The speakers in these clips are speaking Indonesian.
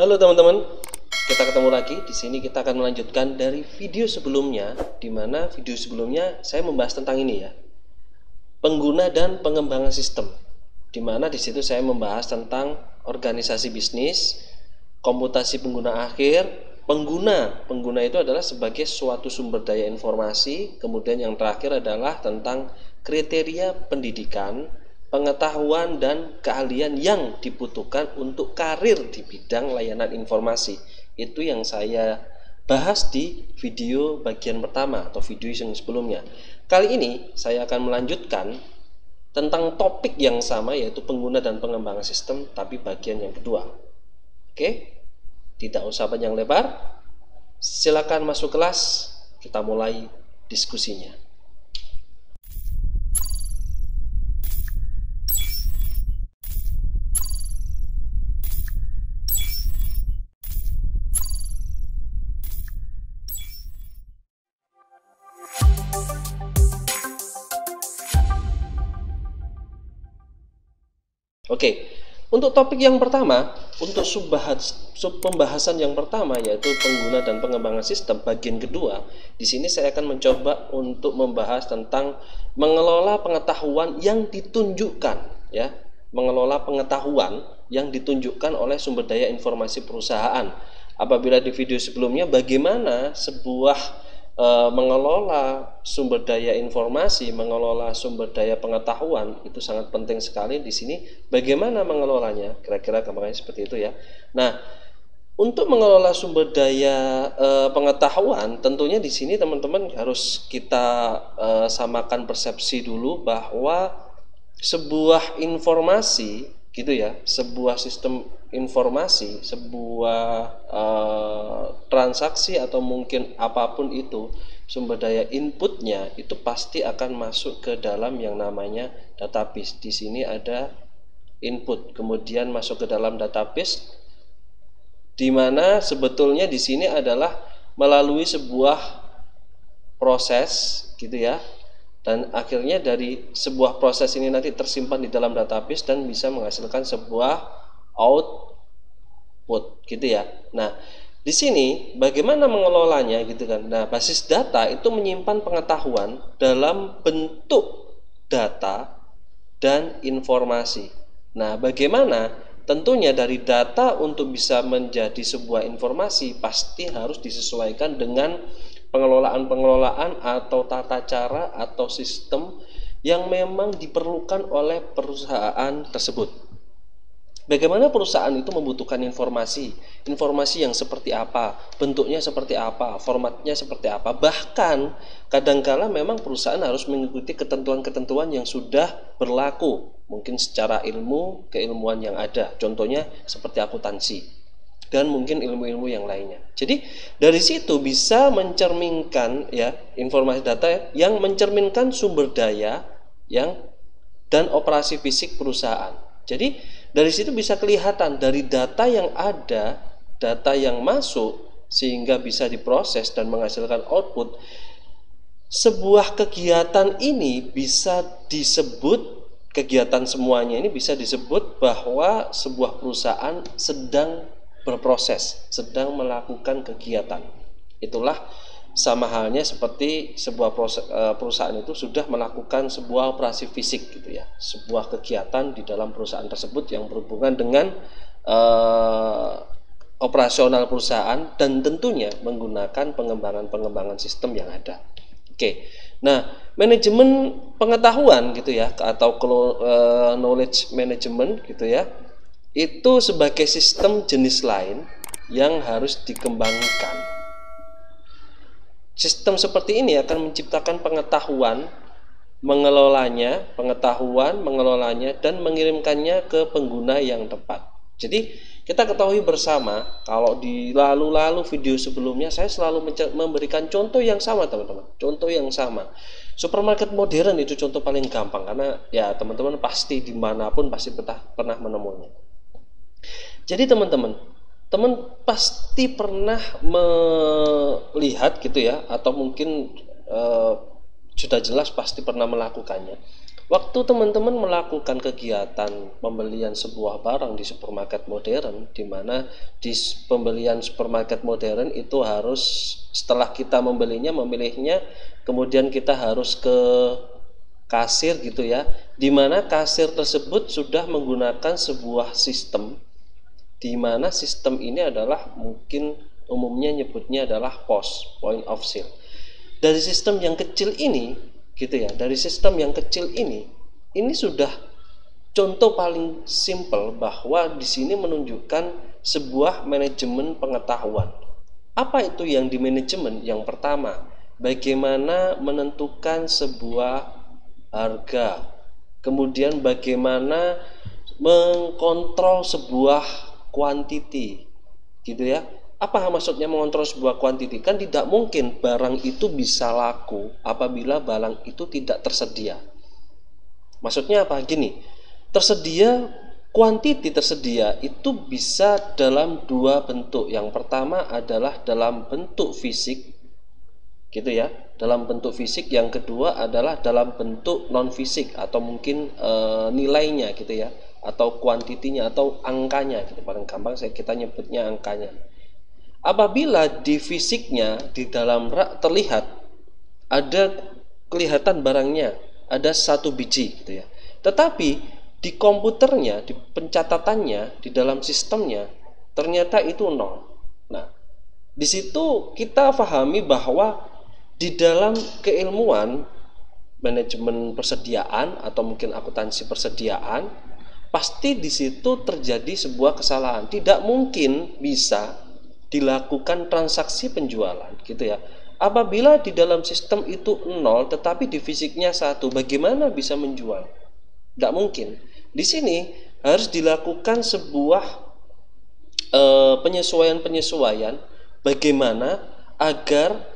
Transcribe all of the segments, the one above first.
Halo teman-teman, kita ketemu lagi. Di sini kita akan melanjutkan dari video sebelumnya, di mana video sebelumnya saya membahas tentang ini ya, pengguna dan pengembangan sistem. Di mana di situ saya membahas tentang organisasi bisnis, komputasi pengguna akhir, pengguna. Pengguna itu adalah sebagai suatu sumber daya informasi. Kemudian yang terakhir adalah tentang kriteria pendidikan, pengetahuan dan keahlian yang dibutuhkan untuk karir di bidang layanan informasi. Itu yang saya bahas di video bagian pertama atau video yang sebelumnya. Kali ini saya akan melanjutkan tentang topik yang sama, yaitu pengguna dan pengembangan sistem, tapi bagian yang kedua. Oke, tidak usah panjang lebar, silakan masuk kelas, kita mulai diskusinya. Oke, untuk topik yang pertama, untuk pembahasan yang pertama, yaitu pengguna dan pengembangan sistem bagian kedua. Di sini saya akan mencoba untuk membahas tentang mengelola pengetahuan yang ditunjukkan, ya, mengelola pengetahuan yang ditunjukkan oleh sumber daya informasi perusahaan. Apabila di video sebelumnya bagaimana sebuah mengelola sumber daya informasi, mengelola sumber daya pengetahuan, itu sangat penting sekali. Di sini bagaimana mengelolanya, kira-kira gambarnya seperti itu ya. Nah, untuk mengelola sumber daya pengetahuan, tentunya di sini teman-teman harus kita samakan persepsi dulu bahwa sebuah informasi gitu ya, sebuah sistem informasi, sebuah transaksi atau mungkin apapun itu, sumber daya inputnya itu pasti akan masuk ke dalam yang namanya database. Di sini ada input, kemudian masuk ke dalam database, di mana sebetulnya di sini adalah melalui sebuah proses gitu ya. Dan akhirnya dari sebuah proses ini nanti tersimpan di dalam database dan bisa menghasilkan sebuah output gitu ya. Nah, di sini bagaimana mengelolanya gitu kan. Nah, basis data itu menyimpan pengetahuan dalam bentuk data dan informasi. Nah, bagaimana? Tentunya dari data untuk bisa menjadi sebuah informasi pasti harus disesuaikan dengan pengelolaan atau tata cara atau sistem yang memang diperlukan oleh perusahaan tersebut. Bagaimana perusahaan itu membutuhkan informasi yang seperti apa, bentuknya seperti apa, formatnya seperti apa. Bahkan kadangkala memang perusahaan harus mengikuti ketentuan-ketentuan yang sudah berlaku, mungkin secara keilmuan yang ada. Contohnya seperti akuntansi dan mungkin ilmu-ilmu yang lainnya. Jadi dari situ bisa mencerminkan ya, informasi data yang mencerminkan sumber daya dan operasi fisik perusahaan. Jadi dari situ bisa kelihatan dari data yang ada, data yang masuk sehingga bisa diproses dan menghasilkan output. Sebuah kegiatan ini bisa disebut, kegiatan semuanya ini bisa disebut bahwa sebuah perusahaan sedang berproses, sedang melakukan kegiatan. Itulah sama halnya seperti sebuah perusahaan itu sudah melakukan sebuah operasi fisik gitu ya, sebuah kegiatan di dalam perusahaan tersebut yang berhubungan dengan operasional perusahaan dan tentunya menggunakan pengembangan sistem yang ada. Oke. Nah, manajemen pengetahuan gitu ya, atau knowledge management gitu ya, itu sebagai sistem jenis lain yang harus dikembangkan. Sistem seperti ini akan menciptakan pengetahuan, mengelolanya, dan mengirimkannya ke pengguna yang tepat. Jadi kita ketahui bersama, kalau di lalu video sebelumnya saya selalu memberikan contoh yang sama teman-teman. Contoh yang sama. Supermarket modern itu contoh paling gampang, karena ya teman-teman pasti dimanapun pasti pernah menemuinya. Jadi teman-teman pasti pernah melihat gitu ya, atau mungkin sudah jelas pasti pernah melakukannya. Waktu teman-teman melakukan kegiatan pembelian sebuah barang di supermarket modern, di mana di pembelian supermarket modern itu harus setelah kita memilihnya, kemudian kita harus ke kasir gitu ya, di mana kasir tersebut sudah menggunakan sebuah sistem, di mana sistem ini adalah mungkin umumnya nyebutnya adalah POS, point of sale. Dari sistem yang kecil ini gitu ya, dari sistem yang kecil ini sudah contoh paling simpel bahwa di sini menunjukkan sebuah manajemen pengetahuan. Apa itu yang di manajemen? Yang pertama, bagaimana menentukan sebuah harga, kemudian bagaimana mengkontrol sebuah quantity gitu ya. Apa maksudnya mengontrol sebuah quantity? Kan tidak mungkin barang itu bisa laku apabila barang itu tidak tersedia. Maksudnya apa? Gini, quantity tersedia itu bisa dalam dua bentuk. Yang pertama adalah dalam bentuk fisik, gitu ya, dalam bentuk fisik. Yang kedua adalah dalam bentuk non fisik atau mungkin nilainya gitu ya, atau kuantitinya atau angkanya gitu. Paling gampang kita nyebutnya angkanya. Apabila di fisiknya di dalam rak terlihat ada kelihatan barangnya ada 1 biji gitu ya, tetapi di komputernya, di pencatatannya, di dalam sistemnya ternyata itu 0. Nah, di situ kita pahami bahwa di dalam keilmuan manajemen persediaan atau mungkin akuntansi persediaan, pasti di situ terjadi sebuah kesalahan. Tidak mungkin bisa dilakukan transaksi penjualan gitu ya. Apabila di dalam sistem itu 0 tetapi di fisiknya 1, bagaimana bisa menjual? Tidak mungkin. Di sini harus dilakukan sebuah penyesuaian bagaimana agar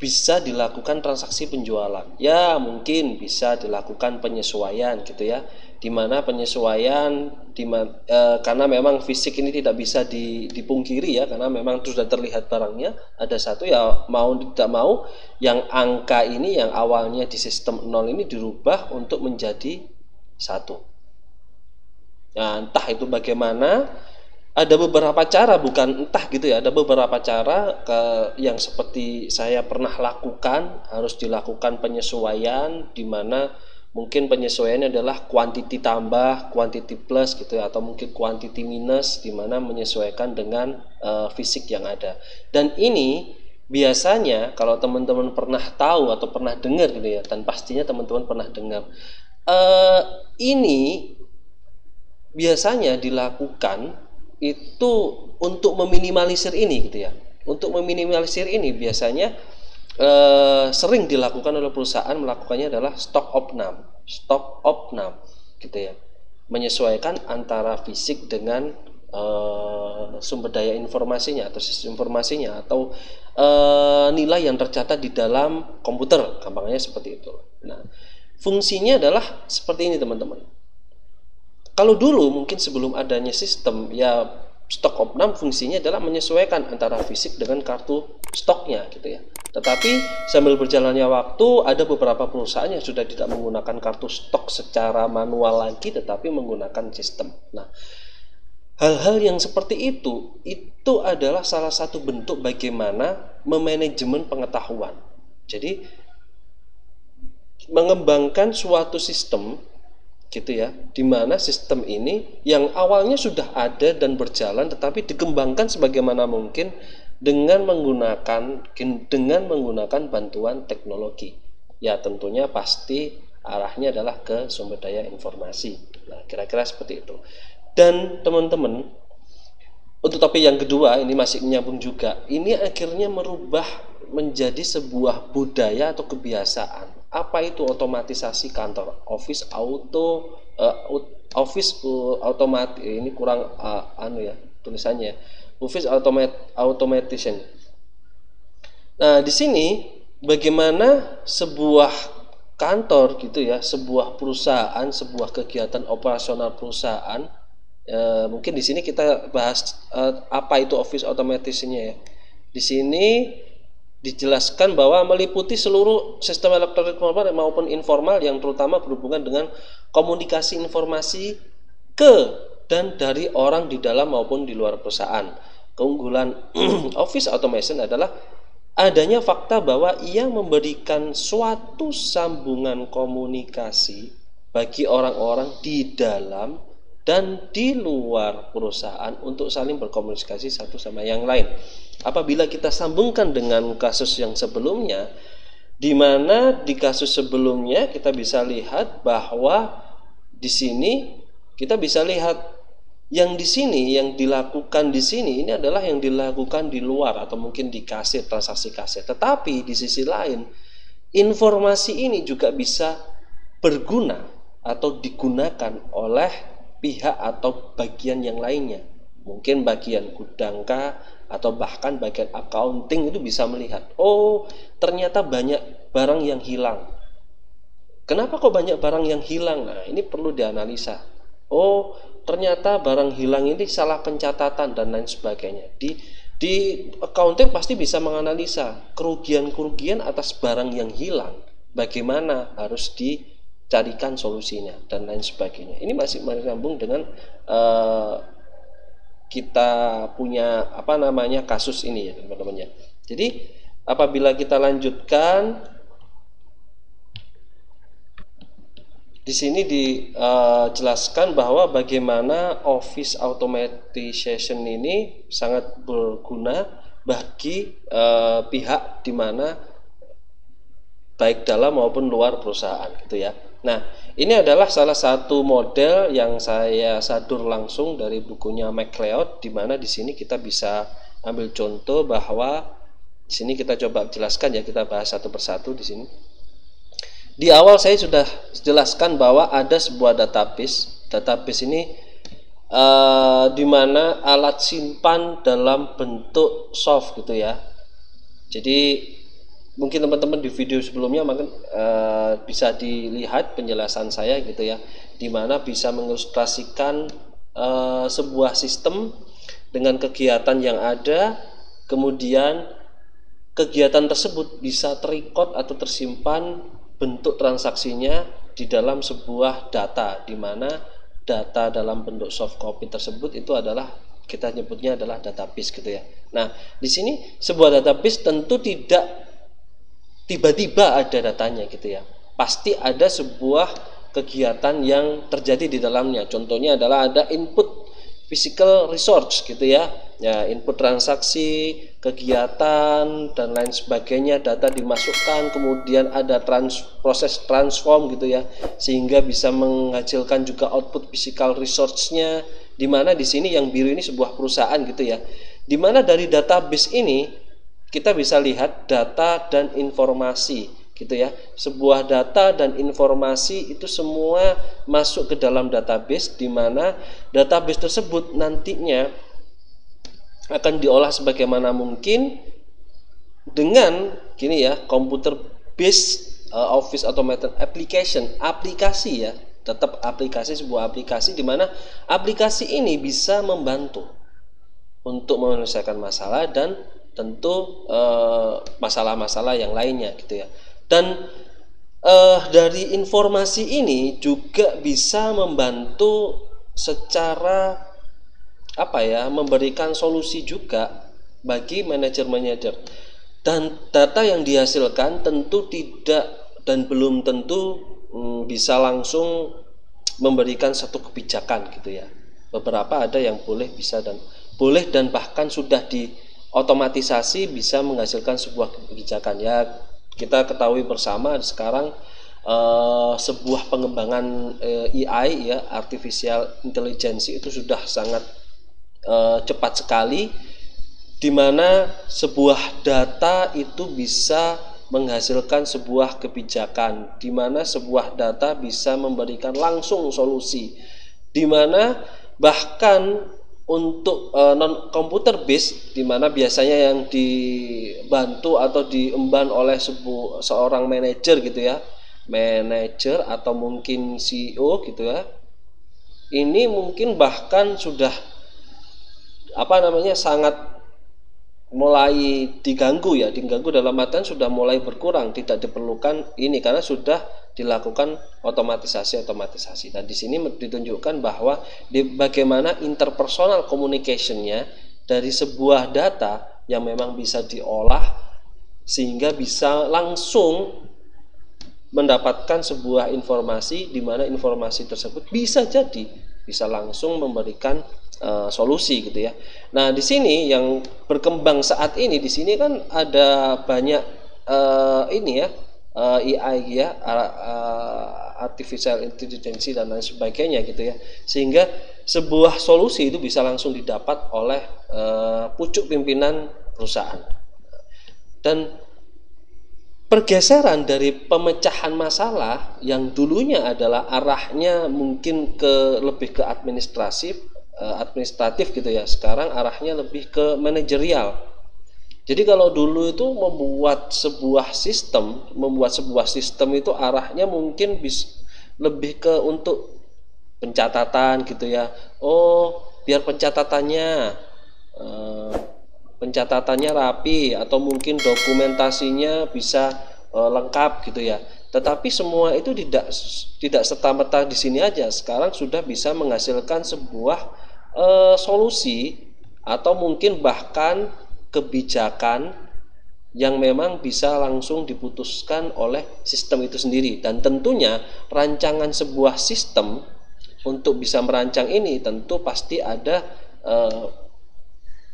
bisa dilakukan transaksi penjualan. Ya, mungkin bisa dilakukan penyesuaian gitu ya. Dimana penyesuaian karena memang fisik ini tidak bisa dipungkiri ya, karena memang sudah terlihat barangnya ada 1, ya mau tidak mau yang angka ini yang awalnya di sistem 0 ini dirubah untuk menjadi 1. Nah, entah itu bagaimana, ada beberapa cara, bukan entah gitu ya, ada beberapa cara yang seperti saya pernah lakukan. Harus dilakukan penyesuaian, di mana mungkin penyesuaiannya adalah quantity tambah, quantity plus gitu ya, atau mungkin quantity minus, di mana menyesuaikan dengan fisik yang ada. Dan ini biasanya kalau teman-teman pernah tahu atau pernah dengar gitu ya, dan pastinya teman-teman pernah dengar, ini biasanya dilakukan itu untuk meminimalisir ini gitu ya. Untuk meminimalisir ini biasanya sering dilakukan oleh perusahaan, melakukannya adalah stock opnam gitu ya, menyesuaikan antara fisik dengan sumber daya informasinya atau sistem informasinya atau nilai yang tercatat di dalam komputer, gampangnya seperti itu. Nah, fungsinya adalah seperti ini teman-teman. Kalau dulu mungkin sebelum adanya sistem ya, stok opnam fungsinya adalah menyesuaikan antara fisik dengan kartu stoknya gitu ya. Tetapi sambil berjalannya waktu, ada beberapa perusahaan yang sudah tidak menggunakan kartu stok secara manual lagi, tetapi menggunakan sistem. Nah, hal-hal yang seperti itu adalah salah satu bentuk bagaimana memanajemen pengetahuan. Jadi mengembangkan suatu sistem gitu ya, di mana sistem ini yang awalnya sudah ada dan berjalan, tetapi dikembangkan sebagaimana mungkin dengan menggunakan bantuan teknologi. Ya, tentunya pasti arahnya adalah ke sumber daya informasi. Nah, kira-kira seperti itu. Dan teman-teman, untuk topik yang kedua ini masih menyambung juga. Ini akhirnya merubah menjadi sebuah budaya atau kebiasaan. Apa itu otomatisasi kantor? Office automatic, ini kurang tulisannya. Office automation. Nah, di sini bagaimana sebuah kantor gitu ya, sebuah perusahaan, sebuah kegiatan operasional perusahaan. Mungkin di sini kita bahas apa itu office automation-nya ya. Di sini dijelaskan bahwa meliputi seluruh sistem elektronik formal maupun informal yang terutama berhubungan dengan komunikasi informasi ke dan dari orang di dalam maupun di luar perusahaan. Keunggulan Office Automation adalah adanya fakta bahwa ia memberikan suatu sambungan komunikasi bagi orang-orang di dalam dan di luar perusahaan untuk saling berkomunikasi satu sama yang lain. Apabila kita sambungkan dengan kasus yang sebelumnya, di mana di kasus sebelumnya kita bisa lihat bahwa di sini kita bisa lihat yang di sini, yang dilakukan di sini ini adalah yang dilakukan di luar atau mungkin di kasir, transaksi kasir. Tetapi di sisi lain, informasi ini juga bisa berguna atau digunakan oleh pihak atau bagian yang lainnya. Mungkin bagian gudang kah, atau bahkan bagian accounting itu bisa melihat, oh ternyata banyak barang yang hilang. Kenapa kok banyak barang yang hilang? Nah, ini perlu dianalisa. Oh, ternyata barang hilang ini salah pencatatan dan lain sebagainya. Di accounting pasti bisa menganalisa kerugian-kerugian atas barang yang hilang, bagaimana harus dicarikan solusinya dan lain sebagainya. Ini masih menyambung dengan kita punya kasus ini ya teman-teman ya. Jadi apabila kita lanjutkan di sini dijelaskan bahwa bagaimana Office Automation ini sangat berguna bagi pihak di mana baik dalam maupun luar perusahaan gitu ya. Nah, ini adalah salah satu model yang saya sadur langsung dari bukunya MacLeod, di mana di sini kita bisa ambil contoh bahwa di sini kita coba jelaskan ya, kita bahas satu persatu di sini. Di awal saya sudah jelaskan bahwa ada sebuah database. Database ini di mana alat simpan dalam bentuk soft gitu ya. Jadi mungkin teman-teman di video sebelumnya bisa dilihat penjelasan saya gitu ya, dimana bisa mengilustrasikan sebuah sistem dengan kegiatan yang ada, kemudian kegiatan tersebut bisa terrecord atau tersimpan bentuk transaksinya di dalam sebuah data, di mana data dalam bentuk soft copy tersebut itu adalah kita nyebutnya adalah database gitu ya. Nah, di sini sebuah database tentu tidak tiba-tiba ada datanya gitu ya. Pasti ada sebuah kegiatan yang terjadi di dalamnya. Contohnya adalah ada input physical resource gitu ya. Ya, input transaksi, kegiatan dan lain sebagainya, data dimasukkan, kemudian ada proses transform gitu ya, sehingga bisa menghasilkan juga output physical resource-nya, di mana di sini yang biru ini sebuah perusahaan gitu ya. Di mana dari database ini kita bisa lihat data dan informasi gitu ya. Sebuah data dan informasi itu semua masuk ke dalam database, di mana database tersebut nantinya akan diolah sebagaimana mungkin dengan gini ya, computer based Office Automation application, aplikasi ya, tetap aplikasi, sebuah aplikasi di mana aplikasi ini bisa membantu untuk menyelesaikan masalah dan tentu masalah-masalah yang lainnya gitu ya. Dan dari informasi ini juga bisa membantu secara memberikan solusi juga bagi manajer-manajer. Dan data yang dihasilkan tentu tidak dan belum tentu bisa langsung memberikan satu kebijakan gitu ya. Beberapa ada yang boleh dan bahkan sudah otomatisasi bisa menghasilkan sebuah kebijakan ya. Kita ketahui bersama sekarang sebuah pengembangan AI ya, artificial intelligence itu sudah sangat cepat sekali, di mana sebuah data itu bisa menghasilkan sebuah kebijakan, di mana sebuah data bisa memberikan langsung solusi, di mana bahkan untuk non komputer based, di mana biasanya yang dibantu atau diemban oleh seorang manajer gitu ya, manajer atau mungkin CEO gitu ya. Ini mungkin bahkan sudah sangat mulai diganggu ya, diganggu dalam artian sudah mulai berkurang, tidak diperlukan ini karena sudah dilakukan otomatisasi. Dan di sini ditunjukkan bahwa bagaimana interpersonal communication-nya dari sebuah data yang memang bisa diolah sehingga bisa langsung mendapatkan sebuah informasi, di mana informasi tersebut bisa langsung memberikan solusi gitu ya. Nah, di sini yang berkembang saat ini, di sini kan ada banyak AI ya, artificial intelligence dan lain sebagainya gitu ya. Sehingga sebuah solusi itu bisa langsung didapat oleh pucuk pimpinan perusahaan. Dan pergeseran dari pemecahan masalah yang dulunya adalah arahnya mungkin lebih ke administratif gitu ya, sekarang arahnya lebih ke manajerial. Jadi kalau dulu itu membuat sebuah sistem itu arahnya mungkin lebih ke untuk pencatatan gitu ya. Oh, biar pencatatannya rapi atau mungkin dokumentasinya bisa lengkap gitu ya. Tetapi semua itu tidak serta-merta di sini aja. Sekarang sudah bisa menghasilkan sebuah solusi atau mungkin bahkan kebijakan yang memang bisa langsung diputuskan oleh sistem itu sendiri. Dan tentunya rancangan sebuah sistem untuk bisa merancang ini tentu pasti ada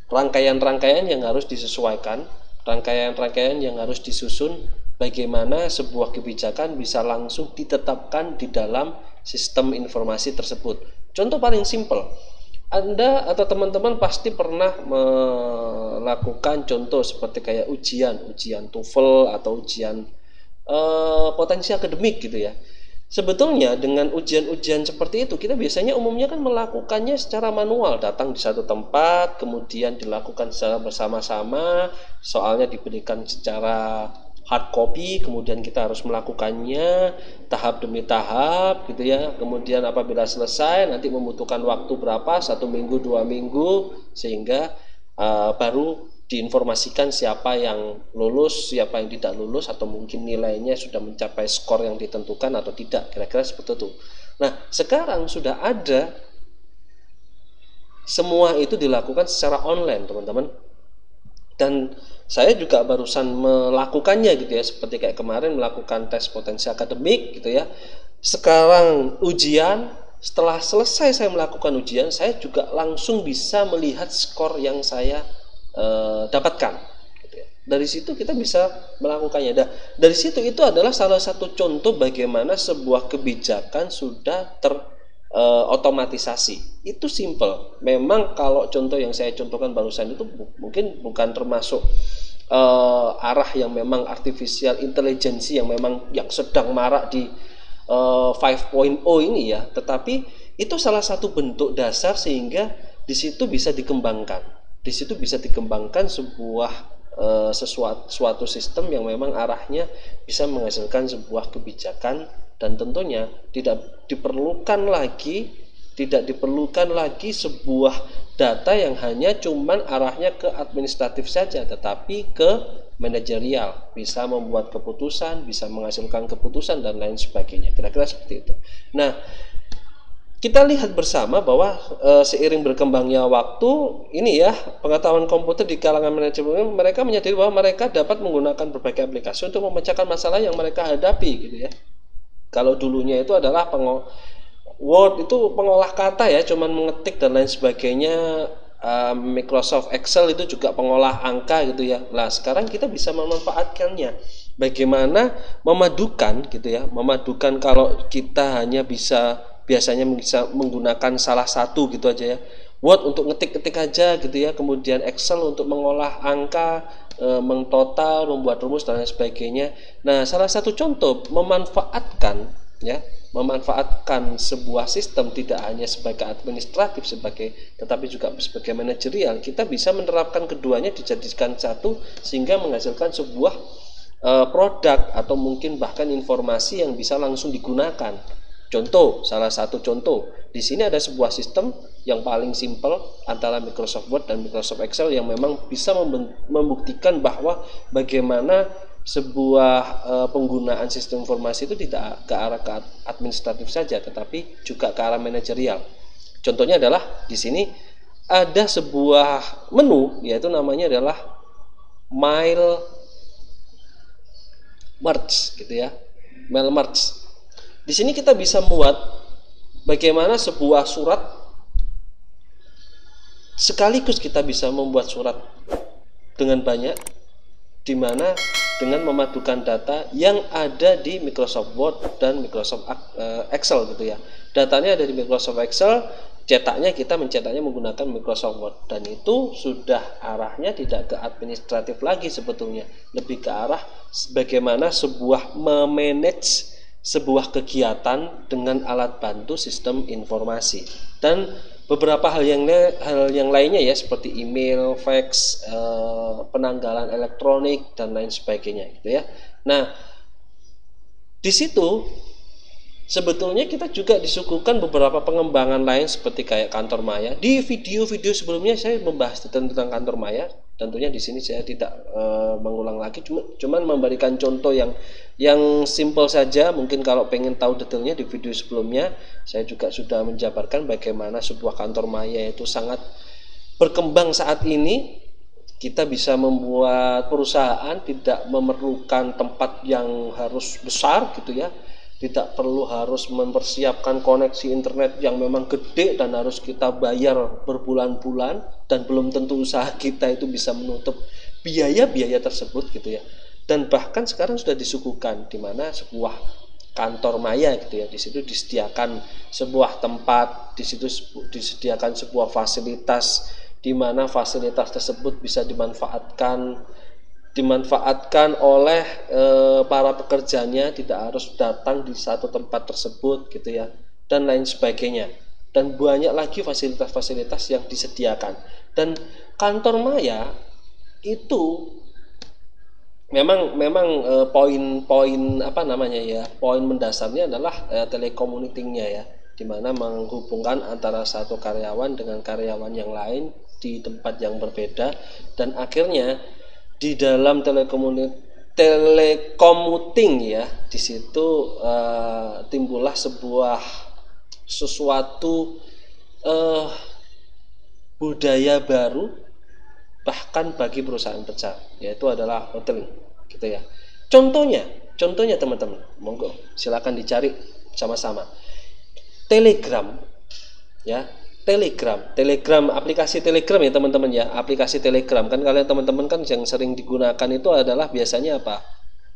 rangkaian-rangkaian yang harus disesuaikan, rangkaian-rangkaian yang harus disusun bagaimana sebuah kebijakan bisa langsung ditetapkan di dalam sistem informasi tersebut. Contoh paling simpel, Anda atau teman-teman pasti pernah melakukan contoh seperti kayak ujian TOEFL atau ujian potensi akademik gitu ya. Sebetulnya dengan ujian-ujian seperti itu kita biasanya umumnya kan melakukannya secara manual, datang di satu tempat kemudian dilakukan secara bersama-sama, soalnya diberikan secara hard copy, kemudian kita harus melakukannya tahap demi tahap gitu ya. Kemudian apabila selesai nanti membutuhkan waktu berapa, 1 minggu 2 minggu, sehingga baru diinformasikan siapa yang lulus, siapa yang tidak lulus, atau mungkin nilainya sudah mencapai skor yang ditentukan atau tidak, kira-kira seperti itu. Nah, sekarang sudah ada, semua itu dilakukan secara online teman-teman. Dan saya juga barusan melakukannya gitu ya, seperti kayak kemarin melakukan tes potensi akademik gitu ya. Sekarang ujian, setelah selesai saya melakukan ujian, saya juga langsung bisa melihat skor yang saya dapatkan gitu ya. Dari situ kita bisa melakukannya. Dari situ itu adalah salah satu contoh bagaimana sebuah kebijakan sudah otomatisasi. Itu simple. Memang kalau contoh yang saya contohkan barusan itu mungkin bukan termasuk arah yang memang artificial intelligence yang memang yang sedang marak di 5.0 ini ya, tetapi itu salah satu bentuk dasar sehingga di situ bisa dikembangkan. Di situ bisa dikembangkan sebuah suatu sistem yang memang arahnya bisa menghasilkan sebuah kebijakan, dan tentunya tidak diperlukan lagi sebuah data yang hanya cuman arahnya ke administratif saja, tetapi ke manajerial, bisa membuat keputusan, bisa menghasilkan keputusan dan lain sebagainya. Kira-kira seperti itu. Nah, kita lihat bersama bahwa seiring berkembangnya waktu ini ya, pengetahuan komputer di kalangan manajemen, mereka menyadari bahwa mereka dapat menggunakan berbagai aplikasi untuk memecahkan masalah yang mereka hadapi gitu ya. Kalau dulunya itu adalah Word itu pengolah kata ya, cuman mengetik dan lain sebagainya. Microsoft Excel itu juga pengolah angka gitu ya. Nah, sekarang kita bisa memanfaatkannya. Bagaimana memadukan gitu ya, memadukan kalau kita hanya biasanya bisa menggunakan salah satu gitu aja ya. Word untuk ngetik-ngetik aja gitu ya, kemudian Excel untuk mengolah angka, mengtotal, membuat rumus dan lain sebagainya. Nah, salah satu contoh memanfaatkan sebuah sistem tidak hanya sebagai administratif tetapi juga sebagai manajerial, kita bisa menerapkan keduanya dijadikan satu sehingga menghasilkan sebuah produk atau mungkin bahkan informasi yang bisa langsung digunakan. Salah satu contoh di sini ada sebuah sistem yang paling simpel antara Microsoft Word dan Microsoft Excel yang memang bisa membuktikan bahwa bagaimana sebuah penggunaan sistem informasi itu tidak ke arah ke administratif saja, tetapi juga ke arah manajerial. Contohnya adalah di sini ada sebuah menu, yaitu namanya adalah mail merge gitu ya. Mail merge. Di sini kita bisa membuat bagaimana sebuah surat, sekaligus kita bisa membuat surat dengan banyak, di mana dengan memadukan data yang ada di Microsoft Word dan Microsoft Excel gitu ya. Datanya ada di Microsoft Excel, kita mencetaknya menggunakan Microsoft Word, dan itu sudah arahnya tidak ke administratif lagi sebetulnya, lebih ke arah bagaimana sebuah memanage sebuah kegiatan dengan alat bantu sistem informasi dan beberapa hal yang lainnya ya, seperti email, fax, penanggalan elektronik dan lain sebagainya gitu ya. Nah, di situ sebetulnya kita juga disuguhkan beberapa pengembangan lain seperti kayak kantor maya. Di video-video sebelumnya saya membahas tentang kantor maya. Tentunya di sini saya tidak mengulang lagi, cuman memberikan contoh yang simpel saja. Mungkin kalau pengen tahu detailnya di video sebelumnya, saya juga sudah menjabarkan bagaimana sebuah kantor maya itu sangat berkembang saat ini. Kita bisa membuat perusahaan tidak memerlukan tempat yang harus besar gitu ya. Tidak perlu harus mempersiapkan koneksi internet yang memang gede dan harus kita bayar berbulan-bulan, dan belum tentu usaha kita itu bisa menutup biaya-biaya tersebut gitu ya. Dan bahkan sekarang sudah disuguhkan di mana sebuah kantor maya gitu ya, di situ disediakan sebuah tempat, di situ disediakan sebuah fasilitas di mana fasilitas tersebut bisa dimanfaatkan oleh para pekerjanya, tidak harus datang di satu tempat tersebut gitu ya, dan lain sebagainya, dan banyak lagi fasilitas-fasilitas yang disediakan. Dan kantor maya itu memang poin poin mendasarnya adalah telecommutingnya ya, di mana menghubungkan antara satu karyawan dengan karyawan yang lain di tempat yang berbeda, dan akhirnya di dalam telekomuting ya, di situ timbullah sesuatu budaya baru bahkan bagi perusahaan besar, yaitu adalah hoteling gitu ya. Contohnya teman-teman, monggo silakan dicari sama-sama. Telegram ya. Telegram, aplikasi Telegram ya teman-teman ya, aplikasi Telegram kan kalian teman-teman kan yang sering digunakan itu adalah biasanya apa?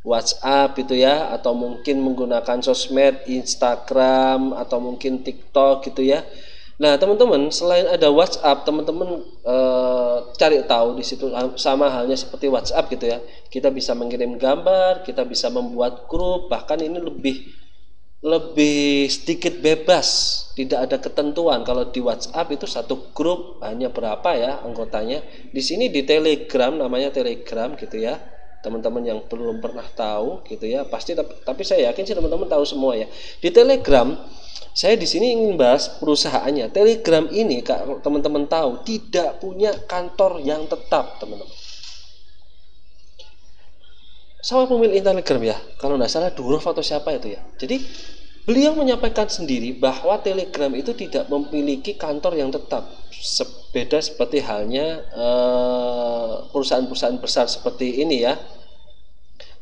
WhatsApp itu ya, atau mungkin menggunakan sosmed, Instagram atau mungkin TikTok gitu ya. Nah teman-teman, selain ada WhatsApp, teman-teman cari tahu di situ sama halnya seperti WhatsApp gitu ya. Kita bisa mengirim gambar, kita bisa membuat grup, bahkan ini lebih sedikit bebas, tidak ada ketentuan. Kalau di WhatsApp itu satu grup hanya berapa ya anggotanya. Di sini di Telegram, namanya Telegram gitu ya. Teman-teman yang belum pernah tahu gitu ya, pasti tapi saya yakin sih teman-teman tahu semua ya. Di Telegram, saya di sini ingin bahas perusahaannya. Telegram ini kalau teman-teman tahu tidak punya kantor yang tetap, teman-teman. Sama pemilik Telegram ya, kalau tidak salah Durov atau siapa itu ya. Jadi beliau menyampaikan sendiri bahwa Telegram itu tidak memiliki kantor yang tetap. Beda seperti halnya perusahaan-perusahaan besar seperti ini ya,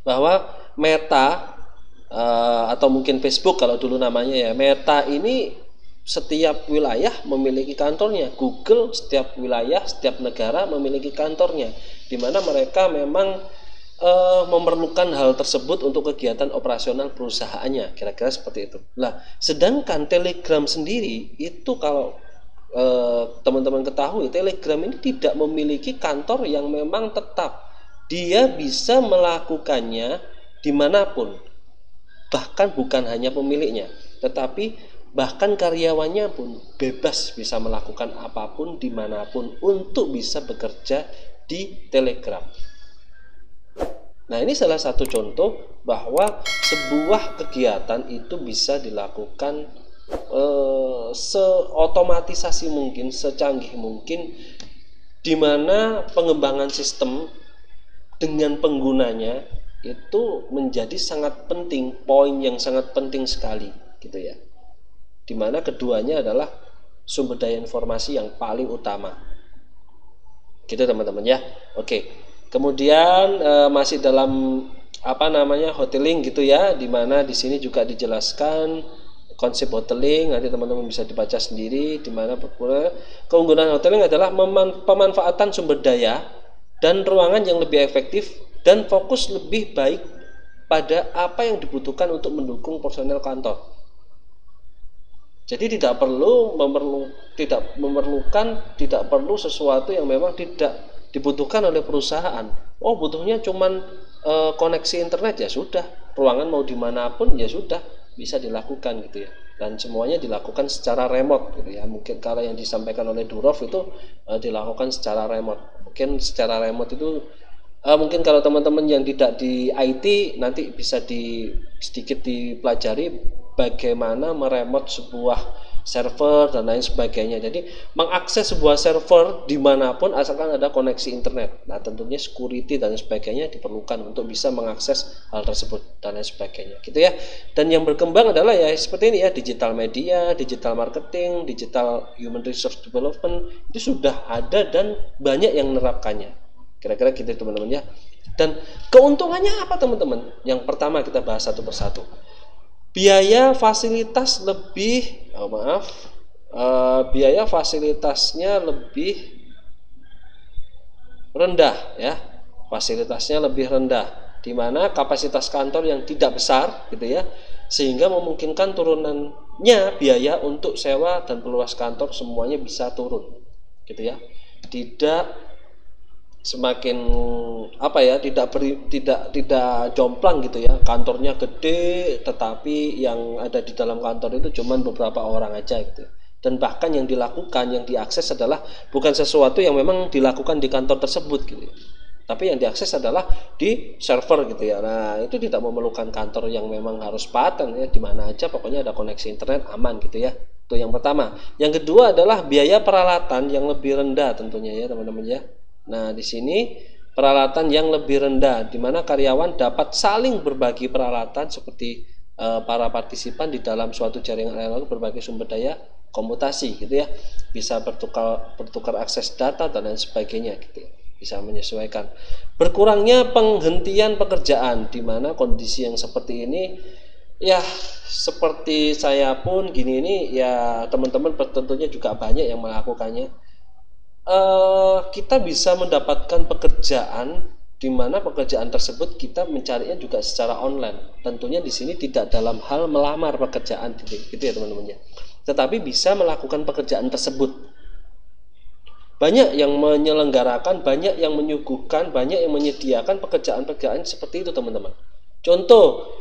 bahwa Meta atau mungkin Facebook kalau dulu namanya ya, Meta ini setiap wilayah memiliki kantornya. Google setiap wilayah, setiap negara memiliki kantornya, di mana mereka memang memerlukan hal tersebut untuk kegiatan operasional perusahaannya, kira-kira seperti itu. Nah, sedangkan Telegram sendiri itu kalau teman-teman ketahui, Telegram ini tidak memiliki kantor yang memang tetap. Dia bisa melakukannya dimanapun, bahkan bukan hanya pemiliknya, tetapi bahkan karyawannya pun bebas bisa melakukan apapun dimanapun untuk bisa bekerja di Telegram. Nah, ini salah satu contoh bahwa sebuah kegiatan itu bisa dilakukan seotomatisasi mungkin, secanggih mungkin, di mana pengembangan sistem dengan penggunanya itu menjadi sangat penting, poin yang sangat penting sekali gitu ya. Di mana keduanya adalah sumber daya informasi yang paling utama. Gitu teman-teman ya. Oke. Kemudian masih dalam hoteling gitu ya, di mana di sini juga dijelaskan konsep hoteling, nanti teman-teman bisa dibaca sendiri, di mana keunggulan hoteling adalah pemanfaatan sumber daya dan ruangan yang lebih efektif dan fokus lebih baik pada apa yang dibutuhkan untuk mendukung personel kantor. Jadi tidak perlu sesuatu yang memang tidak dibutuhkan oleh perusahaan. Oh, butuhnya cuman koneksi internet, ya sudah. Ruangan mau dimanapun ya sudah, bisa dilakukan gitu ya. Dan semuanya dilakukan secara remote gitu ya. Mungkin kalau yang disampaikan oleh Durov itu dilakukan secara remote. Mungkin secara remote itu mungkin kalau teman-teman yang tidak di IT nanti bisa sedikit dipelajari bagaimana meremote sebuah server dan lain sebagainya. Jadi mengakses sebuah server dimanapun asalkan ada koneksi internet. Nah tentunya security dan sebagainya diperlukan untuk bisa mengakses hal tersebut dan lain sebagainya gitu ya. Dan yang berkembang adalah ya seperti ini ya, digital media, digital marketing, digital human resource development, itu sudah ada dan banyak yang menerapkannya. Kira-kira gitu teman-teman ya. Dan keuntungannya apa teman-teman? Yang pertama kita bahas satu persatu. Biaya fasilitasnya lebih rendah ya. Fasilitasnya lebih rendah, di mana kapasitas kantor yang tidak besar gitu ya, sehingga memungkinkan turunannya biaya untuk sewa dan peluas kantor semuanya bisa turun gitu ya. Tidak semakin tidak jomplang gitu ya, kantornya gede tetapi yang ada di dalam kantor itu cuman beberapa orang aja gitu. Dan bahkan yang dilakukan, yang diakses adalah bukan sesuatu yang memang dilakukan di kantor tersebut gitu, tapi yang diakses adalah di server gitu ya. Nah itu tidak memerlukan kantor yang memang harus paten ya, di mana aja pokoknya ada koneksi internet aman gitu ya. Itu yang pertama. Yang kedua adalah biaya peralatan yang lebih rendah tentunya ya teman-teman ya. Nah, di sini peralatan yang lebih rendah, di mana karyawan dapat saling berbagi peralatan seperti para partisipan di dalam suatu jaringan analog berbagai sumber daya komutasi gitu ya, bisa bertukar akses data dan lain sebagainya gitu ya. Bisa menyesuaikan. Berkurangnya penghentian pekerjaan, di mana kondisi yang seperti ini ya, seperti saya pun gini ini ya, teman-teman tentunya juga banyak yang melakukannya. Kita bisa mendapatkan pekerjaan di mana pekerjaan tersebut kita mencarinya juga secara online. Tentunya di sini tidak dalam hal melamar pekerjaan gitu ya teman-teman ya. Tetapi bisa melakukan pekerjaan tersebut. Banyak yang menyelenggarakan, banyak yang menyuguhkan, banyak yang menyediakan pekerjaan-pekerjaan seperti itu teman-teman. Contoh,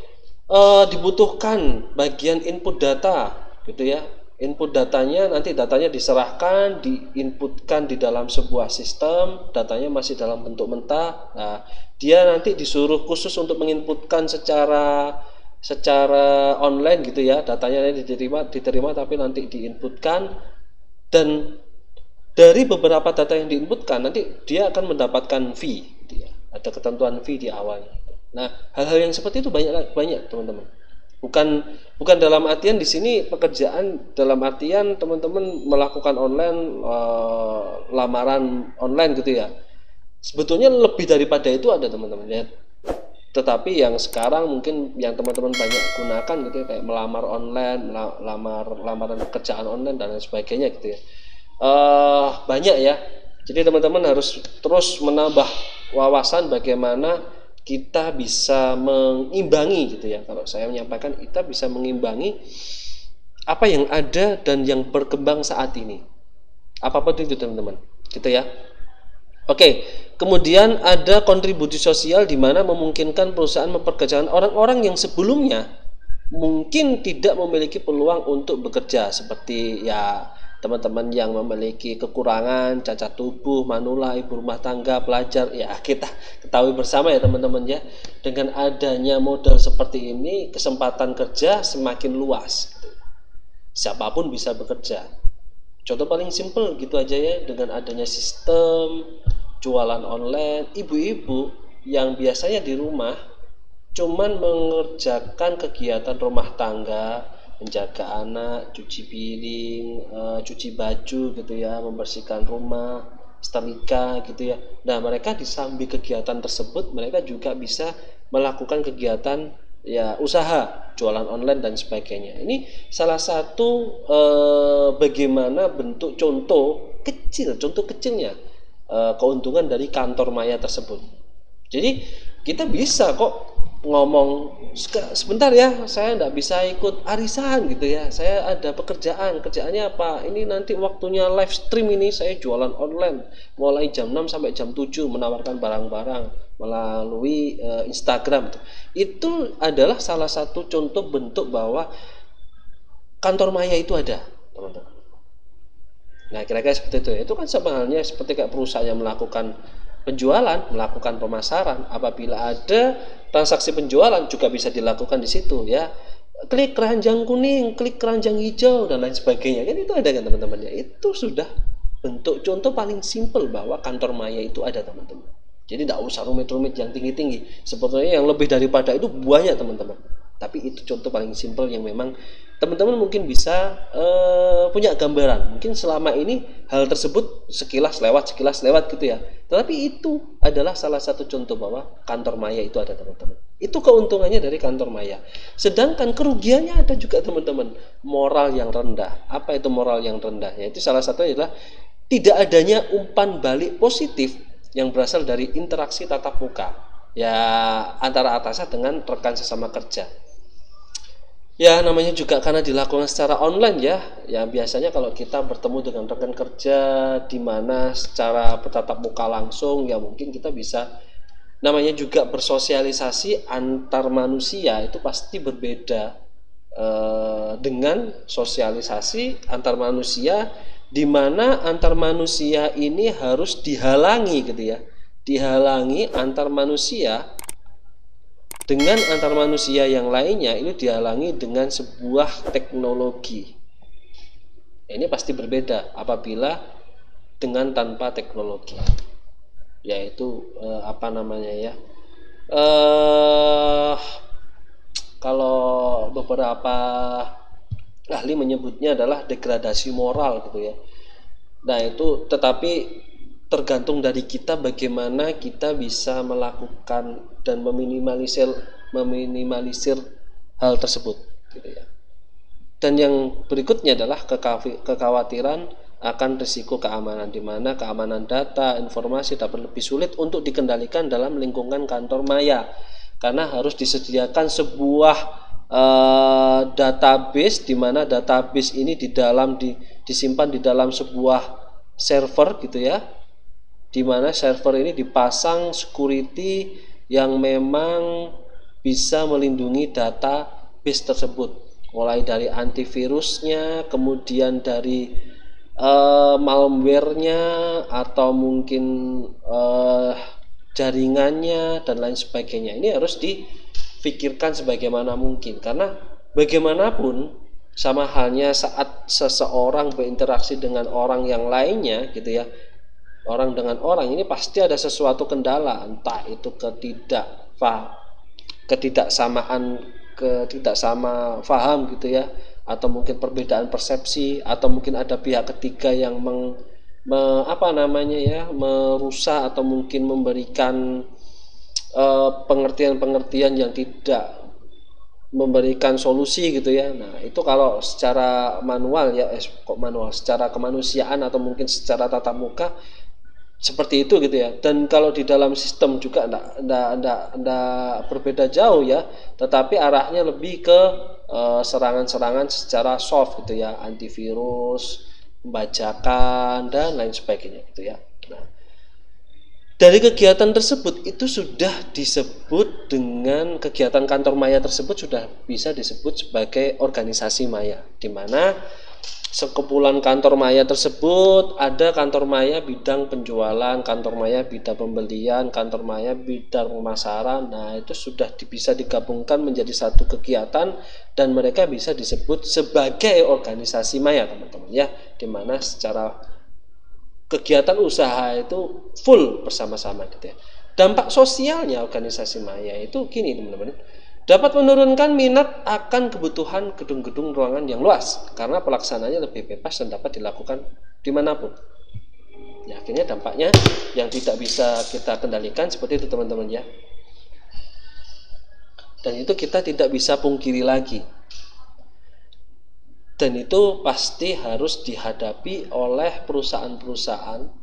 dibutuhkan bagian input data gitu ya. Input datanya, nanti datanya diserahkan, diinputkan di dalam sebuah sistem, datanya masih dalam bentuk mentah. Nah, dia nanti disuruh khusus untuk menginputkan secara online gitu ya. Datanya nanti diterima tapi nanti diinputkan, dan dari beberapa data yang diinputkan nanti dia akan mendapatkan fee gitu ya. Ada ketentuan fee di awalnya. Nah, hal-hal yang seperti itu banyak teman-teman. Bukan dalam artian di sini pekerjaan dalam artian teman-teman melakukan online, lamaran online gitu ya. Sebetulnya lebih daripada itu ada teman-teman ya. Tetapi yang sekarang mungkin yang teman-teman banyak gunakan gitu ya, kayak melamar online, lamaran pekerjaan online dan lain sebagainya gitu ya. Banyak ya. Jadi teman-teman harus terus menambah wawasan bagaimana kita bisa mengimbangi gitu ya. Kalau saya menyampaikan, kita bisa mengimbangi apa yang ada dan yang berkembang saat ini. Apapun itu teman-teman, gitu ya. Oke, kemudian ada kontribusi sosial di mana memungkinkan perusahaan mempekerjakan orang-orang yang sebelumnya mungkin tidak memiliki peluang untuk bekerja, seperti ya teman-teman yang memiliki kekurangan, cacat tubuh, manula, ibu rumah tangga, pelajar, ya kita ketahui bersama ya teman-teman ya, dengan adanya modal seperti ini kesempatan kerja semakin luas. siapapun bisa bekerja. Contoh paling simple gitu aja ya, dengan adanya sistem jualan online, ibu-ibu yang biasanya di rumah cuman mengerjakan kegiatan rumah tangga, menjaga anak, cuci piring, cuci baju gitu ya, membersihkan rumah, setrika gitu ya. Nah, mereka di samping kegiatan tersebut mereka juga bisa melakukan kegiatan ya usaha, jualan online dan sebagainya. Ini salah satu bagaimana bentuk contoh kecilnya keuntungan dari kantor maya tersebut. Jadi kita bisa kok ngomong, sebentar ya, saya nggak bisa ikut arisan gitu ya, saya ada kerjaannya apa, ini nanti waktunya live stream, ini saya jualan online mulai jam 6 sampai jam 7 menawarkan barang-barang melalui Instagram. Itu adalah salah satu contoh bentuk bahwa kantor maya itu ada, teman-teman. Nah, kira-kira seperti itu. Itu kan sama halnya seperti kayak perusahaan yang melakukan penjualan, melakukan pemasaran. Apabila ada transaksi penjualan juga bisa dilakukan di situ ya. Klik keranjang kuning, klik keranjang hijau dan lain sebagainya. Kan itu ada kan teman-teman ya. Itu sudah bentuk contoh paling simpel bahwa kantor maya itu ada, teman-teman. Jadi tidak usah rumit-rumit yang tinggi-tinggi. Sebetulnya yang lebih daripada itu banyak, teman-teman. Tapi itu contoh paling simpel yang memang teman-teman mungkin bisa punya gambaran. Mungkin selama ini hal tersebut sekilas lewat gitu ya. Tetapi itu adalah salah satu contoh bahwa kantor maya itu ada, teman-teman. Itu keuntungannya dari kantor maya. Sedangkan kerugiannya ada juga, teman-teman. Moral yang rendah. Apa itu moral yang rendah? Yaitu salah satunya adalah tidak adanya umpan balik positif yang berasal dari interaksi tatap muka. Ya, antara atasan dengan rekan sesama kerja. Ya, namanya juga karena dilakukan secara online ya. Ya, biasanya kalau kita bertemu dengan rekan kerja di mana secara bertatap muka langsung, ya mungkin kita bisa, namanya juga bersosialisasi antar manusia itu pasti berbeda dengan sosialisasi antar manusia di mana antar manusia ini harus dihalangi gitu ya. Dihalangi antar manusia dengan antar manusia yang lainnya itu dihalangi dengan sebuah teknologi. Ini pasti berbeda apabila dengan tanpa teknologi. Yaitu apa namanya ya? Kalau beberapa ahli menyebutnya adalah degradasi moral gitu ya. Nah, itu tetapi tergantung dari kita bagaimana kita bisa melakukan dan meminimalisir hal tersebut gitu ya. Dan yang berikutnya adalah kekhawatiran akan risiko keamanan, di mana keamanan data, informasi dapat lebih sulit untuk dikendalikan dalam lingkungan kantor maya karena harus disediakan sebuah database, di mana database ini disimpan di dalam sebuah server gitu ya, di mana server ini dipasang security yang memang bisa melindungi database tersebut, mulai dari antivirusnya, kemudian dari malware-nya atau mungkin jaringannya dan lain sebagainya. Ini harus difikirkan sebagaimana mungkin, karena bagaimanapun sama halnya saat seseorang berinteraksi dengan orang yang lainnya gitu ya, orang dengan orang ini pasti ada sesuatu kendala, entah itu ketidaksama faham gitu ya, atau mungkin perbedaan persepsi, atau mungkin ada pihak ketiga yang merusak atau mungkin memberikan pengertian-pengertian yang tidak memberikan solusi gitu ya. Nah, itu kalau secara manual ya, secara kemanusiaan atau mungkin secara tatap muka seperti itu gitu ya. Dan kalau di dalam sistem juga enggak berbeda jauh ya, tetapi arahnya lebih ke serangan-serangan secara soft gitu ya, antivirus, pembajakan dan lain sebagainya gitu ya. Nah, dari kegiatan tersebut itu sudah disebut dengan kegiatan kantor maya tersebut sudah bisa disebut sebagai organisasi maya, di mana sekumpulan kantor maya tersebut ada kantor maya bidang penjualan, kantor maya bidang pembelian, kantor maya bidang pemasaran. Nah, itu sudah bisa digabungkan menjadi satu kegiatan dan mereka bisa disebut sebagai organisasi maya, teman-teman ya, dimana secara kegiatan usaha itu full bersama-sama gitu ya. Dampak sosialnya organisasi maya itu gini, teman-teman, dapat menurunkan minat akan kebutuhan gedung-gedung ruangan yang luas karena pelaksanaannya lebih bebas dan dapat dilakukan dimanapun. Ya, akhirnya dampaknya yang tidak bisa kita kendalikan seperti itu, teman-teman ya. Dan itu kita tidak bisa pungkiri lagi. Dan itu pasti harus dihadapi oleh perusahaan-perusahaan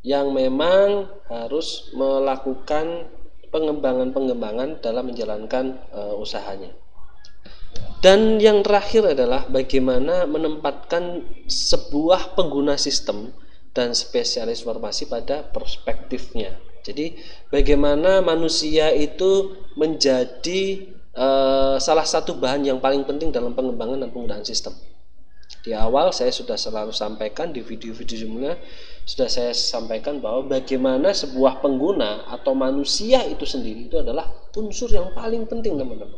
yang memang harus melakukan pengembangan dalam menjalankan usahanya. Dan yang terakhir adalah bagaimana menempatkan sebuah pengguna sistem dan spesialis informasi pada perspektifnya. Jadi bagaimana manusia itu menjadi salah satu bahan yang paling penting dalam pengembangan dan penggunaan sistem. Di awal saya sudah selalu sampaikan, di video-video sebelumnya sudah saya sampaikan bahwa bagaimana sebuah pengguna atau manusia itu sendiri itu adalah unsur yang paling penting, teman-teman.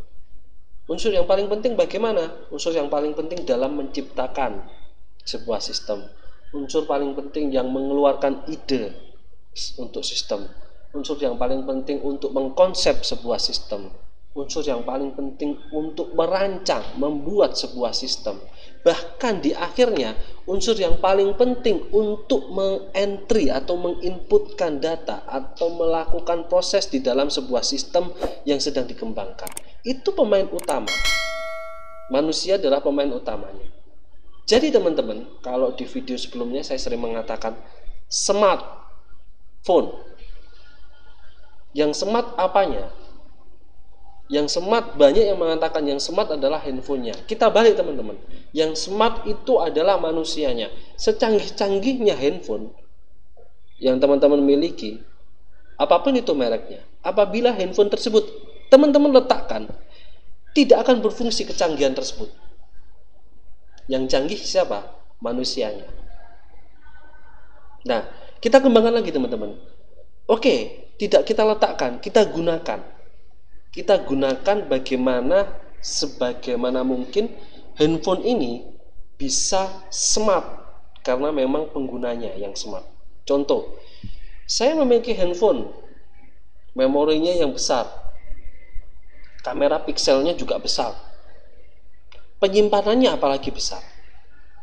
Unsur yang paling penting bagaimana? Unsur yang paling penting dalam menciptakan sebuah sistem. Unsur paling penting yang mengeluarkan ide untuk sistem. Unsur yang paling penting untuk mengkonsep sebuah sistem. Unsur yang paling penting untuk merancang, membuat sebuah sistem. Bahkan di akhirnya unsur yang paling penting untuk mengentry atau menginputkan data atau melakukan proses di dalam sebuah sistem yang sedang dikembangkan. Itu pemain utama. Manusia adalah pemain utamanya. Jadi teman-teman, kalau di video sebelumnya saya sering mengatakan smartphone. Yang smart apanya? Yang smart, banyak yang mengatakan yang smart adalah handphonenya. Kita balik, teman-teman. Yang smart itu adalah manusianya. Secanggih-canggihnya handphone yang teman-teman miliki, apapun itu mereknya, apabila handphone tersebut teman-teman letakkan, tidak akan berfungsi kecanggihan tersebut. Yang canggih siapa? Manusianya. Nah, kita kembangkan lagi, teman-teman. Oke, tidak kita letakkan, kita gunakan. Kita gunakan sebagaimana mungkin handphone ini bisa smart karena memang penggunanya yang smart. Contoh, saya memiliki handphone, memorinya yang besar, kamera pikselnya juga besar, penyimpanannya apalagi besar.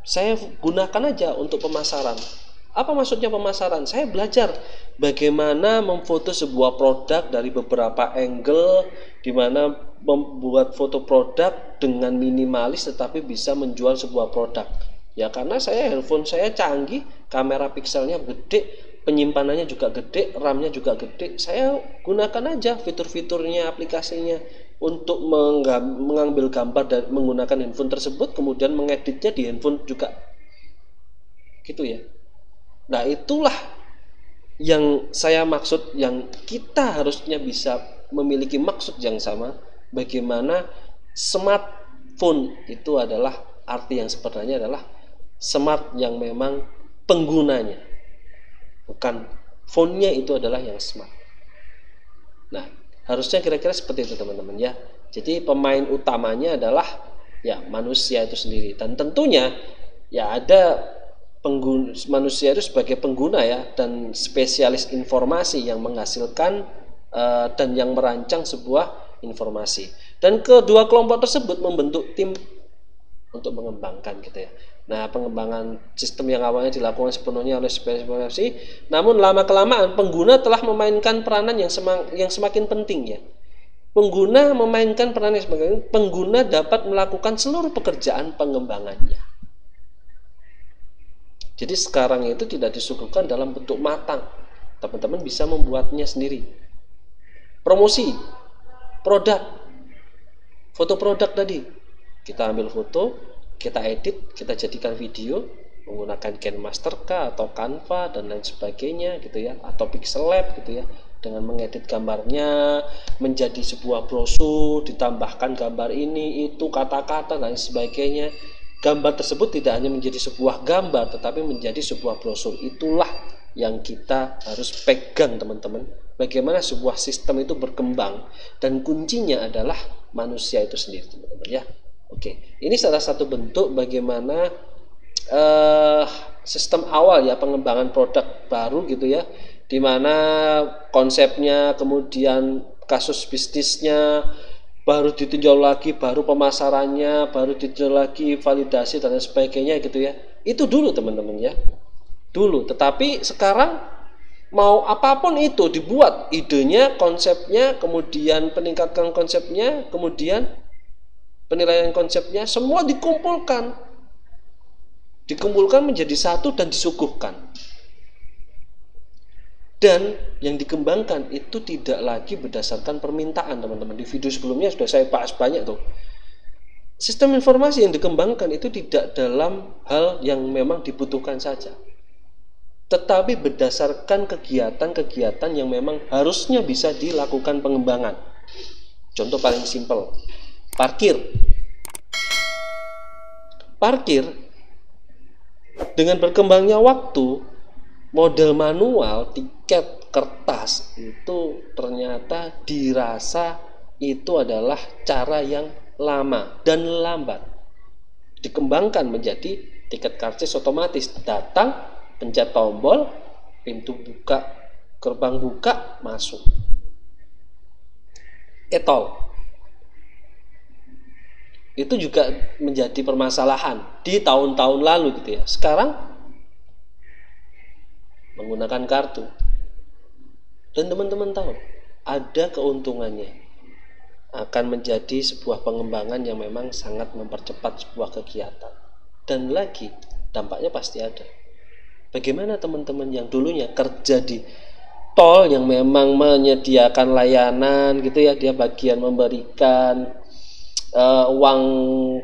Saya gunakan aja untuk pemasaran. Apa maksudnya pemasaran? Saya belajar bagaimana memfoto sebuah produk dari beberapa angle, di mana membuat foto produk dengan minimalis tetapi bisa menjual sebuah produk. Ya karena handphone saya canggih, kamera pikselnya gede, penyimpanannya juga gede, RAM-nya juga gede. Saya gunakan aja fitur-fiturnya, aplikasinya untuk mengambil gambar dan menggunakan handphone tersebut, kemudian mengeditnya di handphone juga. Gitu ya. Nah, itulah yang saya maksud, yang kita harusnya bisa memiliki maksud yang sama. Bagaimana smartphone itu adalah, arti yang sebenarnya adalah smart yang memang penggunanya, bukan phone-nya itu adalah yang smart. Nah, harusnya kira-kira seperti itu, teman-teman ya. Jadi pemain utamanya adalah ya manusia itu sendiri, dan tentunya ya ada manusia itu sebagai pengguna ya, dan spesialis informasi yang menghasilkan dan yang merancang sebuah informasi. Dan kedua kelompok tersebut membentuk tim untuk mengembangkan gitu ya. Nah, pengembangan sistem yang awalnya dilakukan sepenuhnya oleh spesialis informasi, namun lama kelamaan pengguna telah memainkan peranan yang semakin penting ya. Pengguna memainkan peranan yang semakin penting. Pengguna dapat melakukan seluruh pekerjaan pengembangannya. Jadi sekarang itu tidak disuguhkan dalam bentuk matang. Teman-teman bisa membuatnya sendiri. Promosi produk, foto produk tadi. Kita ambil foto, kita edit, kita jadikan video menggunakan KineMaster atau Canva dan lain sebagainya gitu ya, atau Pixel Lab gitu ya, dengan mengedit gambarnya menjadi sebuah brosur, ditambahkan gambar ini, itu, kata-kata dan sebagainya. gambar tersebut tidak hanya menjadi sebuah gambar, tetapi menjadi sebuah brosur. Itulah yang kita harus pegang, teman-teman. Bagaimana sebuah sistem itu berkembang, dan kuncinya adalah manusia itu sendiri, teman-teman ya. Oke, ini salah satu bentuk bagaimana sistem awal ya pengembangan produk baru gitu ya, dimana konsepnya, kemudian kasus bisnisnya, baru ditinjau lagi, baru pemasarannya, baru ditinjau lagi validasi dan lain sebagainya gitu ya. Itu dulu, teman-teman ya, dulu. Tetapi sekarang mau apapun itu dibuat, idenya, konsepnya, kemudian peningkatan konsepnya, kemudian penilaian konsepnya, semua dikumpulkan menjadi satu dan disuguhkan. Dan yang dikembangkan itu tidak lagi berdasarkan permintaan, teman-teman. Di video sebelumnya sudah saya bahas banyak tuh. Sistem informasi yang dikembangkan itu tidak dalam hal yang memang dibutuhkan saja, tetapi berdasarkan kegiatan-kegiatan yang memang harusnya bisa dilakukan pengembangan. Contoh paling simpel, parkir. Parkir dengan berkembangnya waktu, model manual, tiket, kertas itu ternyata dirasa itu adalah cara yang lama dan lambat. Dikembangkan menjadi tiket karcis otomatis, datang, pencet tombol, pintu buka, gerbang buka, masuk. E-tol itu juga menjadi permasalahan di tahun-tahun lalu gitu ya. Sekarang menggunakan kartu. Dan teman-teman tahu, ada keuntungannya. Akan menjadi sebuah pengembangan yang memang sangat mempercepat sebuah kegiatan. Dan lagi, dampaknya pasti ada. Bagaimana teman-teman yang dulunya kerja di tol yang memang menyediakan layanan gitu ya, dia bagian memberikan uang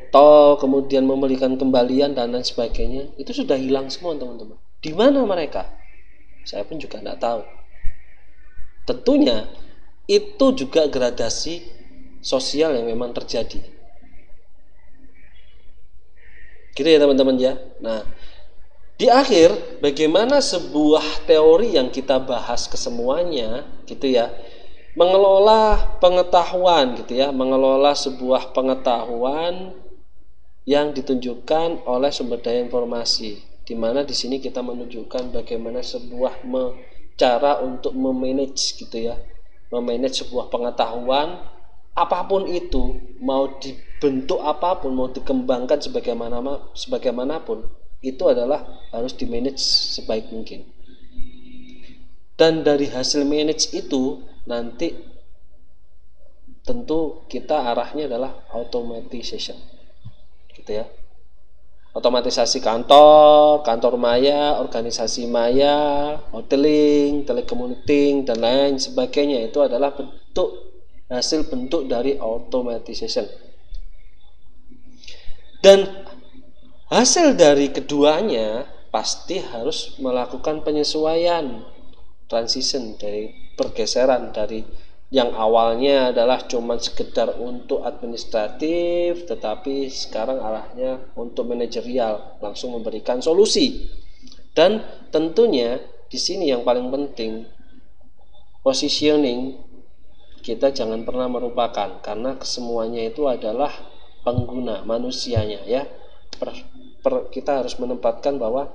tol, kemudian memberikan kembalian dan lain sebagainya, itu sudah hilang semua, teman-teman. Di mana mereka? Saya pun juga tidak tahu. Tentunya itu juga gradasi sosial yang memang terjadi. Gitu ya teman-teman ya. Nah, di akhir bagaimana sebuah teori yang kita bahas kesemuanya gitu ya, mengelola pengetahuan gitu ya, mengelola sebuah pengetahuan yang ditunjukkan oleh sumber daya informasi, di mana di sini kita menunjukkan bagaimana sebuah cara untuk memanage gitu ya, memanage sebuah pengetahuan apapun itu, mau dibentuk apapun, mau dikembangkan sebagaimanapun, itu adalah harus dimanage sebaik mungkin. Dan dari hasil manage itu nanti tentu kita arahnya adalah automatization gitu ya. Otomatisasi kantor maya, organisasi maya, hoteling, telecommuting dan lain sebagainya, itu adalah hasil bentuk dari automatization. Dan hasil dari keduanya pasti harus melakukan penyesuaian, transition, dari pergeseran dari yang awalnya adalah cuma sekedar untuk administratif, tetapi sekarang arahnya untuk manajerial, langsung memberikan solusi. Dan tentunya di sini yang paling penting, positioning kita jangan pernah merupakan, karena kesemuanya itu adalah pengguna, manusianya ya. Kita harus menempatkan bahwa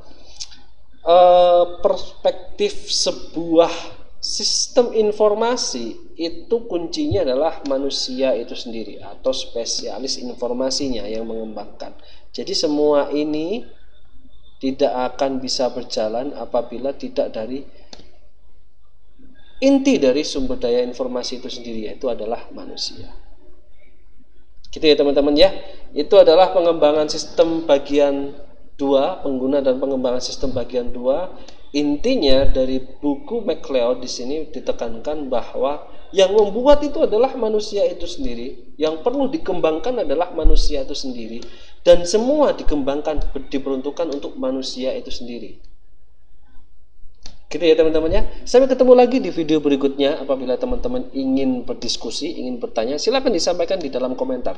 perspektif sebuah sistem informasi itu kuncinya adalah manusia itu sendiri atau spesialis informasinya yang mengembangkan. Jadi semua ini tidak akan bisa berjalan apabila tidak dari inti dari sumber daya informasi itu sendiri, yaitu adalah manusia. Gitu ya teman-teman ya. Itu adalah pengembangan sistem bagian 2, pengguna dan pengembangan sistem bagian 2. Intinya dari buku MacLeod di sini ditekankan bahwa yang membuat itu adalah manusia itu sendiri, yang perlu dikembangkan adalah manusia itu sendiri, dan semua dikembangkan diperuntukkan untuk manusia itu sendiri. Gitu ya teman-teman ya. Sampai ketemu lagi di video berikutnya. Apabila teman-teman ingin berdiskusi, ingin bertanya, silakan disampaikan di dalam komentar.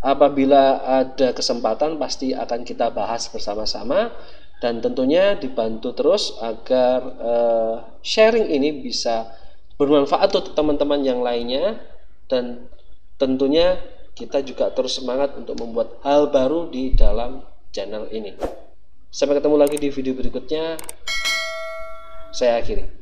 Apabila ada kesempatan pasti akan kita bahas bersama-sama, dan tentunya dibantu terus agar sharing ini bisa bermanfaat untuk teman-teman yang lainnya, dan tentunya kita juga terus semangat untuk membuat hal baru di dalam channel ini. Sampai ketemu lagi di video berikutnya. Saya akhiri.